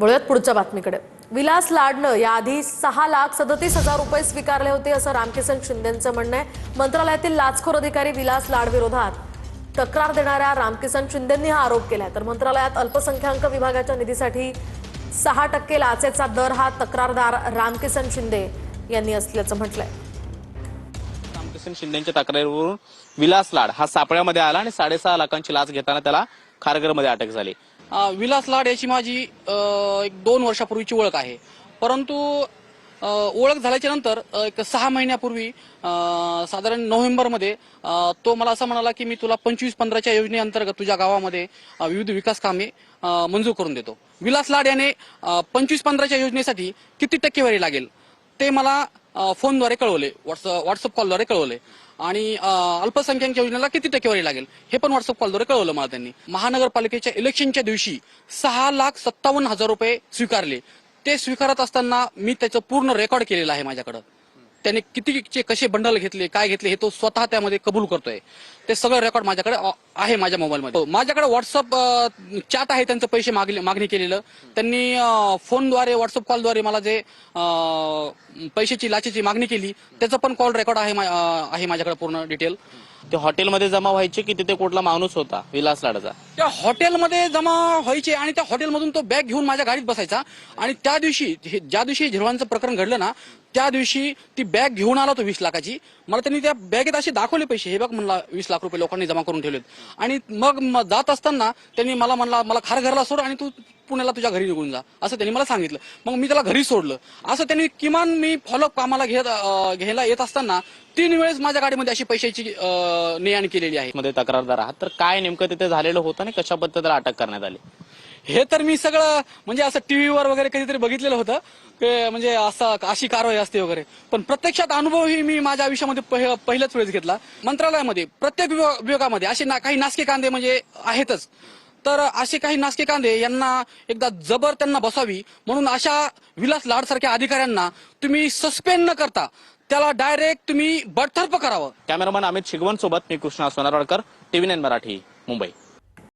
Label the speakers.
Speaker 1: वळूयात पुढच्या बातमीकडे। विलास लाडनं याआधी 6,37,000 रुपये स्वीकारले होते असं रामकिसन शिंदेंचं म्हणणं आहे। मंत्रालयातील लाचखोर अधिकारी विलास लाड विरोधात तक्रार देणाऱ्या रामकिसन शिंदेंनी हा आरोप केलाय। तर मंत्रालयात अल्पसंख्याक विभागाच्या निधीसाठी 6% लाचेचा दर हा तक्रारदार रामकिसन शिंदे यांनी असल्याचं म्हटलंय।
Speaker 2: रामकिसन शिंदेंच्या तक्रारीवरून विलास लाड हा सापळ्यामध्ये आला आणि 6.5 लाखांची लाच घेताना त्याला खारघरमध्ये अटक झाली।
Speaker 3: विलास लाड याची माझी 1-2 वर्षापूर्वीची ओळख आहे, परंतु ओळख झाल्याच्या नंतर 6 महिन्यापूर्वी साधारण नोव्हेंबरमध्ये तो मला असं म्हणाला की मी तुला 25-15च्या योजनेअंतर्गत तुझ्या गावामध्ये विविध विकास कामे मंजूर करून देतो। विलास लाड याने 25-15च्या योजनेसाठी किती टक्केवारी लागेल ते मला फोनद्वारे कळवले, व्हॉट्सअप कॉलद्वारे कळवले आणि अल्पसंख्याक योजनेला किती टक्केवारी लागेल हे पण व्हॉट्सअप कॉलद्वारे कळवलं मला त्यांनी। महानगरपालिकेच्या इलेक्शनच्या दिवशी 6,57,000 रुपये स्वीकारले। ते स्वीकारत असताना मी त्याचं पूर्ण रेकॉर्ड केलेलं आहे माझ्याकडे। त्याने कितीचे कसे बंडल घेतले, काय घेतले हे तो स्वतः त्यामध्ये कबूल करतोय। ते सगळं रेकॉर्ड माझ्याकडे आहे माझ्या मोबाईलमध्ये। माझ्याकडे व्हॉट्सअप चॅट आहे, त्यांचं पैसे मागणी केलेलं त्यांनी फोनद्वारे व्हॉट्सअप कॉलद्वारे मला जे पैशाची लाचेची मागणी केली त्याचं पण कॉल रेकॉर्ड आहे माझ्याकडे पूर्ण डिटेल।
Speaker 2: ते हॉटेलमध्ये जमा व्हायचे की तिथे कुठला माणूस होता विलास लाडचा?
Speaker 3: त्या हॉटेलमध्ये जमा व्हायचे आणि त्या हॉटेलमधून तो बॅग घेऊन माझ्या गाडीत बसायचा आणि त्या दिवशी ज्या दिवशी झिरवांचं प्रकरण घडलं ना त्या दिवशी ती बॅग घेऊन आला तो 20 लाखाची। मला त्यांनी त्या बॅगेत असे दाखवले पैसे, हे बघ म्हणला 20 लाख रुपये लोकांनी जमा करून ठेवलेत। आणि मग जात असताना त्यांनी मला म्हणला मला खारघरला सोड आणि तू पुण्याला तुझ्या घरी निघून जा असं त्यांनी मला सांगितलं। मग मी त्याला घरी सोडलं। असं त्यांनी किमान मी फॉलोअप कामाला घ्यायला येत असताना 3 वेळेस माझ्या गाडीमध्ये अशी पैशाची ने-आण केलेली आहे।
Speaker 2: मध्ये तक्रारदार आहात तर काय नेमकं तिथे झालेलं होतं आणि कशा पद्धतीने अटक करण्यात आली?
Speaker 3: हे तर मी सगळं म्हणजे असं टीव्हीवर वगैरे कधीतरी बघितलेलं होतं की म्हणजे अशी कारवाई असते वगैरे, पण प्रत्यक्षात अनुभवही मी माझ्या आयुष्यामध्ये पहिल्याच वेळेस घेतला। मंत्रालयामध्ये प्रत्येक विभागामध्ये असे काही नासके कांदे म्हणजे आहेतच, तर असे काही नासके कांदे यांना एकदा जबर त्यांना बसावी म्हणून अशा विलास लाड सारख्या अधिकाऱ्यांना तुम्ही सस्पेंड न करता त्याला डायरेक्ट तुम्ही बडतर्फ करावं।
Speaker 2: कॅमेरामन अमित शिगवण सोबत मी कृष्णा सोनारवाडकर, TV9 मराठी, मुंबई।